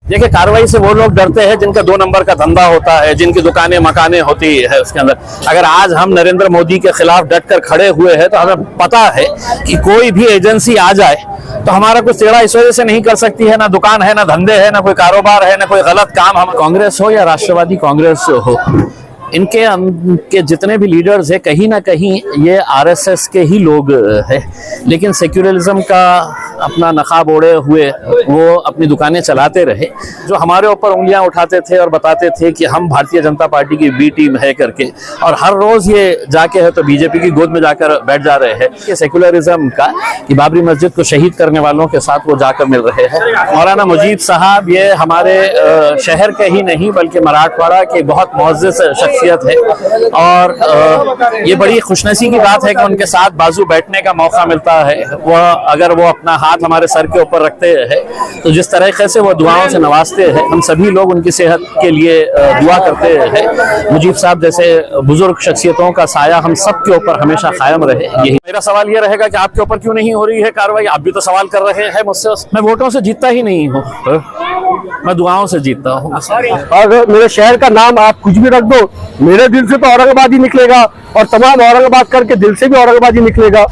देखिए, कार्रवाई से वो लोग डरते हैं जिनका 2 नंबर का धंधा होता है, जिनकी दुकानें मकानें होती है उसके अंदर। अगर आज हम नरेंद्र मोदी के खिलाफ डट कर खड़े हुए हैं तो हमें पता है कि कोई भी एजेंसी आ जाए तो हमारा कुछ टेढ़ा इस वजह से नहीं कर सकती है। ना दुकान है, ना धंधे है, ना कोई कारोबार है, ना कोई गलत काम। हम कांग्रेस हो या राष्ट्रवादी कांग्रेस हो, इनके जितने भी लीडर्स हैं कहीं ना कहीं ये आरएसएस के ही लोग हैं, लेकिन सेक्युलरिज्म का अपना नकाब ओढ़े हुए वो अपनी दुकानें चलाते रहे। जो हमारे ऊपर उंगलियां उठाते थे और बताते थे कि हम भारतीय जनता पार्टी की बी टीम है करके, और हर रोज ये जाके है तो बीजेपी की गोद में जाकर बैठ जा रहे हैं। ये सेक्युलरिज्म का कि बाबरी मस्जिद को शहीद करने वालों के साथ वो जाकर मिल रहे हैं। मौलाना मुजीब साहब ये हमारे शहर के ही नहीं बल्कि मराठवाड़ा के बहुत मुअज़्ज़ज़ शख्सियत है, और ये बड़ी खुशनसीबी की बात है कि उनके साथ बाजू बैठने का मौका मिलता है। वह अगर वो अपना हाथ हमारे सर के ऊपर रखते हैं तो जिस तरीके से वो दुआओं से नवाजते हैं, हम सभी लोग उनकी सेहत के लिए दुआ करते हैं। मुजीब साहब जैसे बुजुर्ग शख्सियतों का साया हम सब के ऊपर हमेशा कायम रहे। यही मेरा सवाल ये रहेगा कि आपके ऊपर क्यों नहीं हो रही है कार्रवाई? आप भी तो सवाल कर रहे हैं मुझसे। मैं वोटों से जीतता ही नहीं हूँ, मैं दुआओं से जीतता हूँ। अगर मेरे शहर का नाम आप कुछ भी रख दो, मेरे दिल से तो औरंगाबाद ही निकलेगा, और तमाम औरंगाबाद करके दिल से भी औरंगाबाद ही निकलेगा।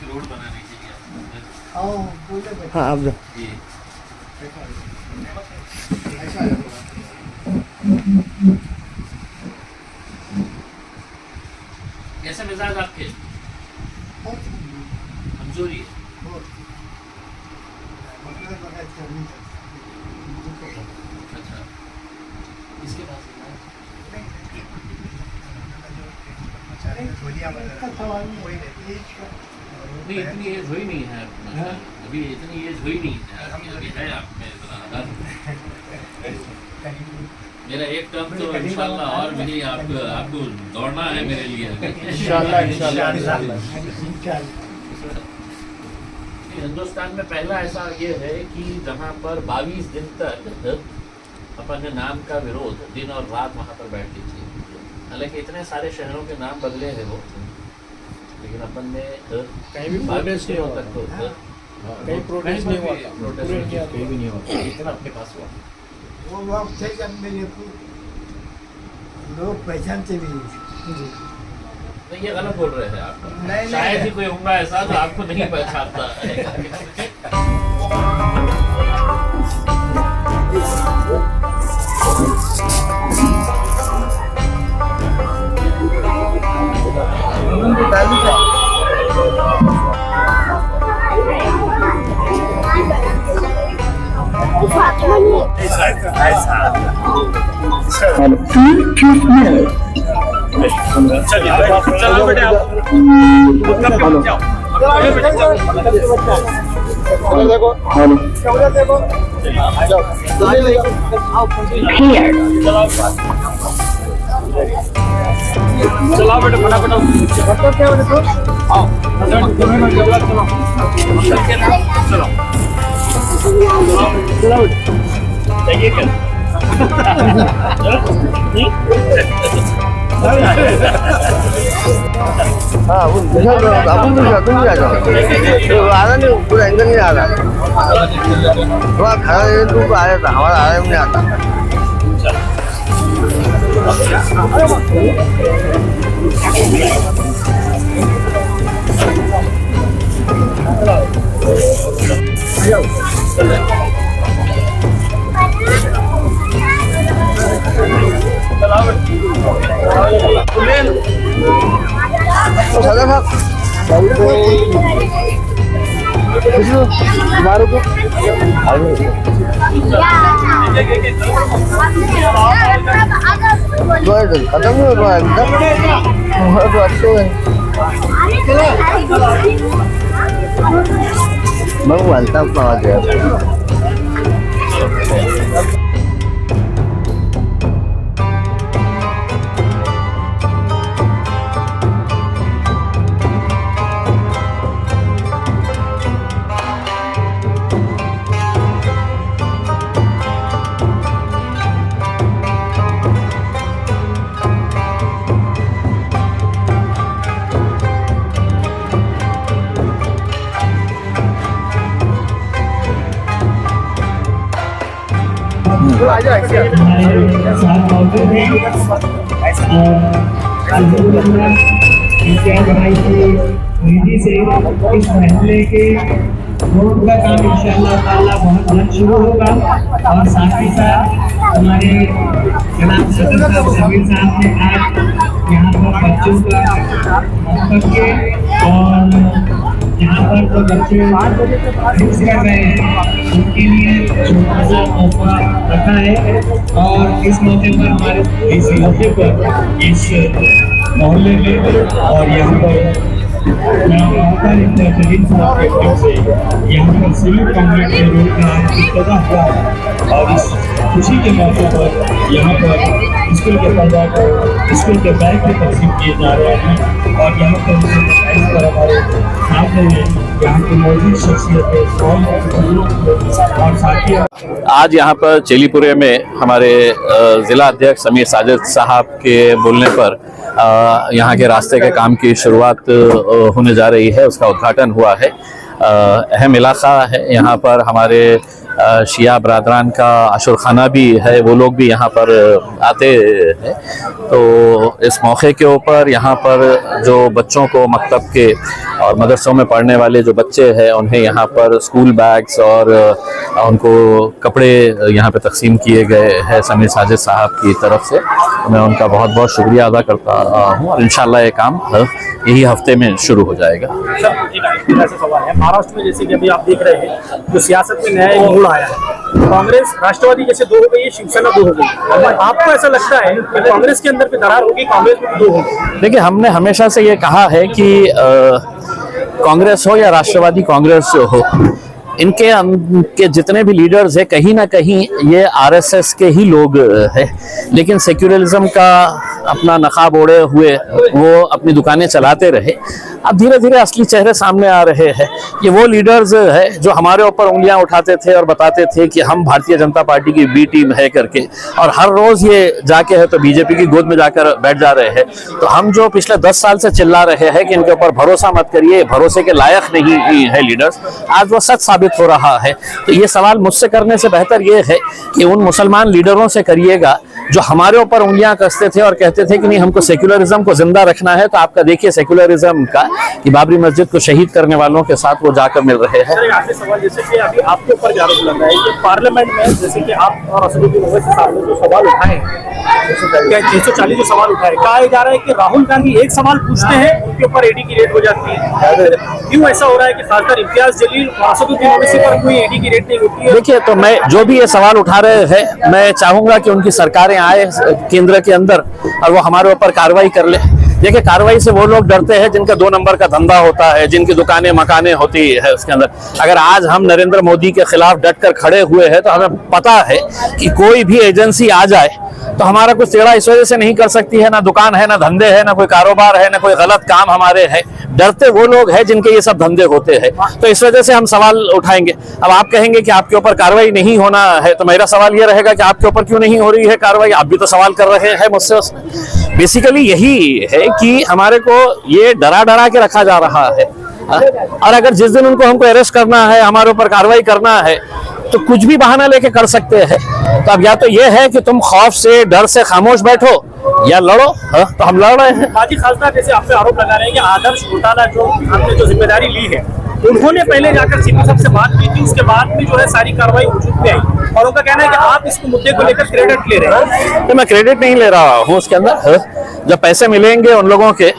रोड बनाने के लिए हाँ आप जाओ। कैसे मिजाज आपके? कमजोरी है? अच्छा, इसके पास नहीं, इतनी एज हुई नहीं है अभी, इतनी एज हुई नहीं है अभी है आप में इतना। मेरा एक टर्म तो इंशाल्लाह और भी आपको दौड़ना है मेरे लिए इंशाल्लाह। हिंदुस्तान में पहला ऐसा ये है कि जहाँ पर 22 दिन तक अपन ने नाम का विरोध दिन और रात वहाँ पर बैठ ली थी। हालांकि इतने सारे शहरों के नाम बदले हैं वो, लेकिन अपन ने कहीं भी प्रोटेस्ट नहीं होता, कहीं प्रोटेस्ट नहीं हुआ, कहीं भी नहीं हुआ, इतना अपने पास हुआ। वो वक्त थे जब मेरे को लोग पहचानते भी नहीं। तो ये गलत बोल रहे हैं आप, शायद ही कोई होगा ऐसा तो आपको नहीं पहचानता है। से इस महल्ले के रोड का काम इंशाअल्लाह ताला बहुत जल्द शुरू होगा। और साथ ही साथ हमारे जनाब सदर साहब जमीर साहब ने आज यहाँ पर बच्चों का मकसद के और यहाँ पर जो बच्चे फिक्स कर रहे हैं उनके लिए छोटा सा मौका रखा है। और इस मौके पर हमारे इस मौके पर इस मोहल्ले में और यहाँ पर यहाँ पर सिविल कांग्रेस के रोड का इफ्तिताह हुआ और इस खुशी के मौके पर यहाँ पर स्कूल के तलबा को स्कूल के बैग भी तकसीम किए जा रहे हैं। और यहाँ पर हमारे सामने यहाँ की मौजूद शख्सियतें और साथी आज यहाँ पर चेलीपुरे में हमारे ज़िला अध्यक्ष समीर साजिद साहब के बोलने पर यहाँ के रास्ते के काम की शुरुआत होने जा रही है, उसका उद्घाटन हुआ है। अहम इलाका है, यहाँ पर हमारे शिया बरादरान का आशुर खाना भी है, वो लोग भी यहाँ पर आते हैं। तो इस मौके के ऊपर यहाँ पर जो बच्चों को मकतब के और मदरसों में पढ़ने वाले जो बच्चे हैं उन्हें यहाँ पर स्कूल बैग्स और उनको कपड़े यहाँ पे तकसीम किए गए हैं समीर साजिद साहब की तरफ से। मैं उनका बहुत बहुत शुक्रिया अदा करता हूँ और इंशाल्लाह ये काम यही हफ्ते में शुरू हो जाएगा। सवाल है, महाराष्ट्र में जैसे कि अभी आप देख रहे हैं जो सियासत में नया मोड़ आया है, कांग्रेस राष्ट्रवादी जैसे दो हो गई है, शिवसेना दो हो गई। आपको ऐसा लगता है कि कांग्रेस के अंदर भी दरार होगी, कांग्रेस में दो होगी? देखिए, हमने हमेशा से ये कहा है कि कांग्रेस हो या राष्ट्रवादी कांग्रेस हो, इनके जितने भी लीडर्स हैं कहीं ना कहीं ये आरएसएस के ही लोग हैं, लेकिन सेक्युलरिज्म का अपना नकाब ओढ़े हुए वो अपनी दुकानें चलाते रहे। अब धीरे धीरे असली चेहरे सामने आ रहे हैं। ये वो लीडर्स है जो हमारे ऊपर उंगलियां उठाते थे और बताते थे कि हम भारतीय जनता पार्टी की बी टीम है करके, और हर रोज ये जाके है तो बीजेपी की गोद में जाकर बैठ जा रहे हैं। तो हम जो पिछले 10 साल से चिल्ला रहे हैं कि इनके ऊपर भरोसा मत करिए, भरोसे के लायक नहीं है लीडर्स, आज वो सच साबित हो रहा है। तो ये सवाल मुझसे करने से बेहतर ये है कि उन मुसलमान लीडरों से करिएगा जो हमारे ऊपर उंगलियां कसते थे और कहते थे कि नहीं हमको सेक्युलरिज्म को जिंदा रखना है, तो आपका देखिए सेक्युलरिज्म का कि बाबरी मस्जिद को शहीद करने वालों के साथ वो जाकर मिल रहे हैं। सर, एक आखिरी सवाल, जैसे कि अभी आपके ऊपर आरोप लग रहा है कि पार्लियामेंट में जैसे कि आप और असदुद्दीन ओवैसी साहब ने जो सवाल उठाए, 640 जो सवाल उठाए, कहा जा रहा है कि राहुल गांधी एक सवाल पूछते हैं उनके ऊपर ईडी की रेड हो जाती है। क्यों ऐसा हो रहा है कि खासकर इम्तियाज जलील और असदुद्दीन ओवैसी पर कोई ईडी की रेड नहीं होती है? देखिए, तो मैं जो भी ये सवाल उठा रहे हैं, मैं चाहूंगा कि उनकी सरकारें आए केंद्र के अंदर और वो हमारे ऊपर कार्रवाई कर ले। देखिए, कार्रवाई से वो लोग डरते हैं जिनका 2 नंबर का धंधा होता है, जिनकी दुकानें मकानें होती है उसके अंदर। अगर आज हम नरेंद्र मोदी के खिलाफ डट कर खड़े हुए हैं तो हमें पता है कि कोई भी एजेंसी आ जाए तो हमारा कुछ टेढ़ा इस वजह से नहीं कर सकती है। ना दुकान है, ना धंधे है, ना कोई कारोबार है, ना कोई गलत काम हमारे है। डरते वो लोग हैं जिनके ये सब धंधे होते हैं, तो इस वजह से हम सवाल उठाएंगे। अब आप कहेंगे कि आपके ऊपर कार्रवाई नहीं होना है, तो मेरा सवाल ये रहेगा कि आपके ऊपर क्यों नहीं हो रही है कार्रवाई? आप भी तो सवाल कर रहे हैं मुझसे उसमें। बेसिकली यही है कि हमारे को ये डरा डरा के रखा जा रहा है, और अगर जिस दिन उनको हमको अरेस्ट करना है, हमारे ऊपर कार्रवाई करना है, तो कुछ भी बहाना लेके कर सकते हैं। तो अब या तो ये है कि तुम खौफ से, डर से खामोश बैठो या लड़ो। तो हम लड़ रहे हैं। बाजी खासदार जैसे आप पे आरोप लगा रहे हैं कि आदर्श घोटाला जो आपने जो जिम्मेदारी ली है, उन्होंने पहले जाकर सीपी साहब से बात की थी, उसके बाद में जो है सारी कार्रवाई वजूद में आई, और उनका कहना है कि आप इस मुद्दे को लेकर क्रेडिट ले रहे हैं। तो मैं क्रेडिट नहीं ले रहा हूँ उसके अंदर। जब पैसे मिलेंगे उन लोगों के,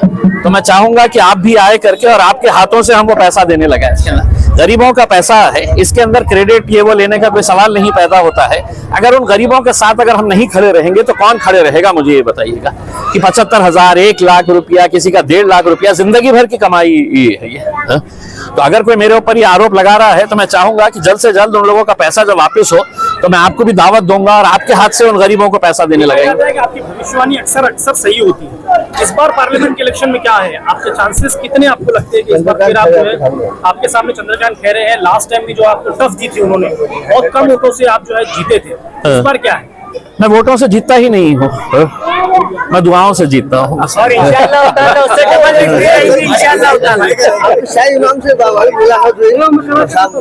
तो मैं चाहूंगा कि आप भी आए करके और आपके हाथों से हम वो पैसा देने लगे। इसके अंदर गरीबों का पैसा है, इसके अंदर क्रेडिट ये वो लेने का कोई सवाल नहीं पैदा होता है। अगर उन गरीबों के साथ अगर हम नहीं खड़े रहेंगे तो कौन खड़े रहेगा? मुझे ये बताइएगा कि 75,000, 1 लाख रुपया, किसी का 1.5 लाख रुपया जिंदगी भर की कमाई है ये। तो अगर कोई मेरे ऊपर ये आरोप लगा रहा है, तो मैं चाहूंगा कि जल्द से जल्द उन लोगों का पैसा जब वापस हो तो मैं आपको भी दावत दूंगा और आपके हाथ से उन गरीबों को पैसा देने लगेंगे। आपकी भविष्यवाणी अक्सर सही होती है। इस बार पार्लियामेंट के इलेक्शन में क्या है, आपके चांसेस कितने आपको लगते हैं कि इस बार फिर आप जो है आपके सामने चंद्रकांत खैरे हैं? लास्ट टाइम भी जो आपको टफ जीती उन्होंने, बहुत कम वोटों से आप जो है जीते थे। इस बार क्या है? मैं वोटों से जीतता ही नहीं हूँ, मैं दुआओं से जीतता हूँ। और इंशाल्लाह ताला उससे डबल विक्ट्री आएगी इंशाल्लाह ताला। शाही इमाम से मुलाकात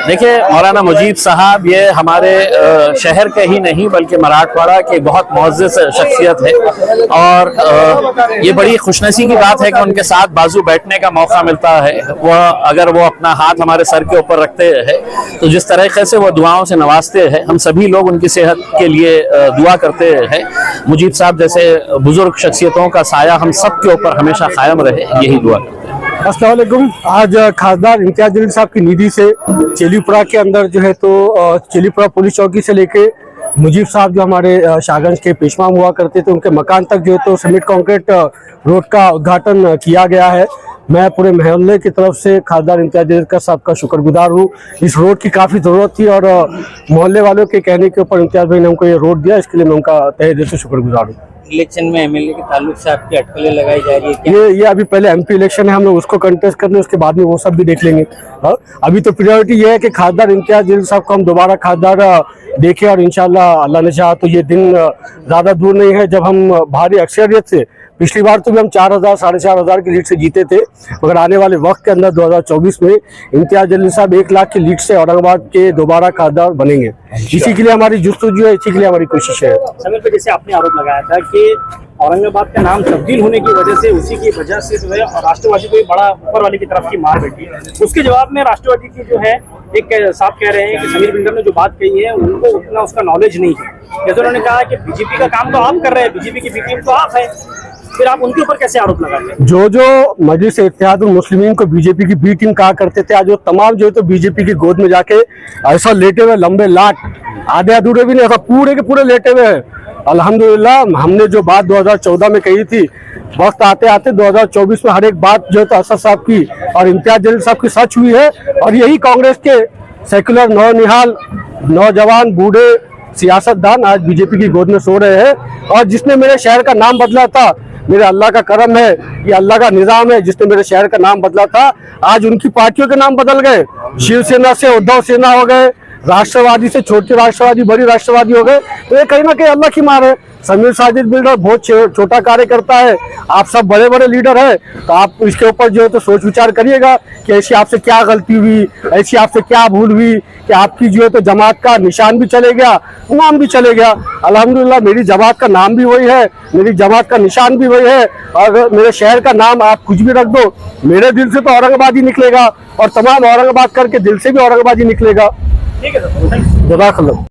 देखिए, मौलाना मुजीब साहब ये हमारे शहर के ही नहीं बल्कि मराठवाड़ा के बहुत मुअज़्ज़ज़ शख्सियत है, और ये बड़ी खुशनसीबी की बात है कि उनके साथ बाजू बैठने का मौका मिलता है। वह अगर वो अपना हाथ हमारे सर के ऊपर रखते हैं तो जिस तरीके से वो दुआओं से नवाजते हैं, हम सभी लोग उनकी सेहत के लिए दुआ करते हैं। मुजीब साहब जैसे बुजुर्ग शख्सियतों का साया हम सब के ऊपर हमेशा कायम रहे, यही दुआ करते हैं। अस्सलाम वालेकुम। आज खासदार इम्तियाज जलील साहब की निधि से चेलीपुरा के अंदर जो है तो चेलीपुरा पुलिस चौकी से लेके मुजीब साहब जो हमारे शाहगंज के पेशवाम हुआ करते थे, उनके मकान तक जो है तो सीमेंट कंक्रीट रोड का उद्घाटन किया गया है। मैं पूरे मोहल्ले की तरफ से खासदार इम्तियाज जलील साहब का शुक्रगुजार हूँ। इस रोड की काफ़ी ज़रूरत थी और मोहल्ले वालों के कहने के ऊपर इम्तियाज भाई ने हमको ये रोड दिया, इसके लिए मैं उनका तहे दिल से शुक्रगुजार हूँ। इलेक्शन में एमएलए के ताल्लुक से आपकी अटकलें लगाई जा रही है? ये अभी पहले एमपी इलेक्शन है, हम लोग उसको कंटेस्ट कर लें, उसके बाद में वो सब भी देख लेंगे। अभी तो प्रायोरिटी ये है कि खासदार इम्तियाज जलील साहब को हम दोबारा खासदार देखें, और इंशाल्लाह अल्लाह ने चाहा तो ये दिन ज़्यादा दूर नहीं है जब हम भारी अक्सरियत से, पिछली बार तो भी हम 4,000 साढ़े 4,000 की लीड से जीते थे, मगर आने वाले वक्त के अंदर 2024 में इम्तियाज जलील साहब 1 लाख की लीड से औरंगाबाद के दोबारा खासदार बनेंगे। इसी के लिए हमारी जुस्तजू है, इसी के लिए हमारी कोशिश है। समीर पे जैसे आपने आरोप लगाया था कि औरंगाबाद का नाम तब्दील होने की वजह से, उसी की वजह से जो है राष्ट्रवादी को बड़ा ऊपर वाले की तरफ की मार बैठी है, उसके जवाब में राष्ट्रवादी की जो है एक साहब कह रहे हैं कि समीर बिल्डर ने जो बात कही है उनको उतना उसका नॉलेज नहीं है। जैसे उन्होंने कहा कि बीजेपी का काम तो आप कर रहे हैं, बीजेपी की बी टीम तो आप है, फिर आप उनके ऊपर कैसे आरोप लगा रहे हैं? जो मजलिस इत्तेहादुल मुस्लिमीन को बीजेपी की बी टीम कहा करते थे, आज वो तमाम जो है तो बीजेपी की गोद में जाके ऐसा लेटे हुए, लंबे लाट, आधे अधूरे भी नहीं, ऐसा पूरे के पूरे लेटे हुए हैं। अल्हम्दुलिल्लाह, हमने जो बात 2014 में कही थी, वक्त आते आते 2024 में हर एक बात जो है तो असद साहब की और इम्तियाज जलील साहब की सच हुई है, और यही कांग्रेस के सेकुलर नौनिहाल नौजवान बूढ़े सियासतदान आज बीजेपी की गोद में सो रहे हैं। और जिसने मेरे शहर का नाम बदला था, मेरे अल्लाह का करम है, ये अल्लाह का निजाम है, जिसने मेरे शहर का नाम बदला था, आज उनकी पार्टियों के नाम बदल गए। शिवसेना से उद्धव सेना हो गए, राष्ट्रवादी से छोटे राष्ट्रवादी बड़ी राष्ट्रवादी हो गए। तो ये कहीं ना कहीं अल्लाह की मार है। समीर साजिद बिल्डर बहुत छोटा कार्य करता है। आप सब बड़े बड़े लीडर हैं, तो आप इसके ऊपर जो है तो सोच विचार करिएगा कि ऐसी आपसे क्या गलती हुई, ऐसी आपसे क्या भूल हुई कि आपकी जो है तो जमात का निशान भी चले गया, नाम भी चले गया। अल्हम्दुलिल्लाह मेरी जमात का नाम भी वही है, मेरी जमात का निशान भी वही है। और मेरे शहर का नाम आप कुछ भी रख दो, मेरे दिल से तो औरंगाबाद ही निकलेगा और तमाम औरंगाबाद करके दिल से भी औरंगाबाद ही निकलेगा। ठीक है सर, थैंक यू। जज़ाकल्लाह।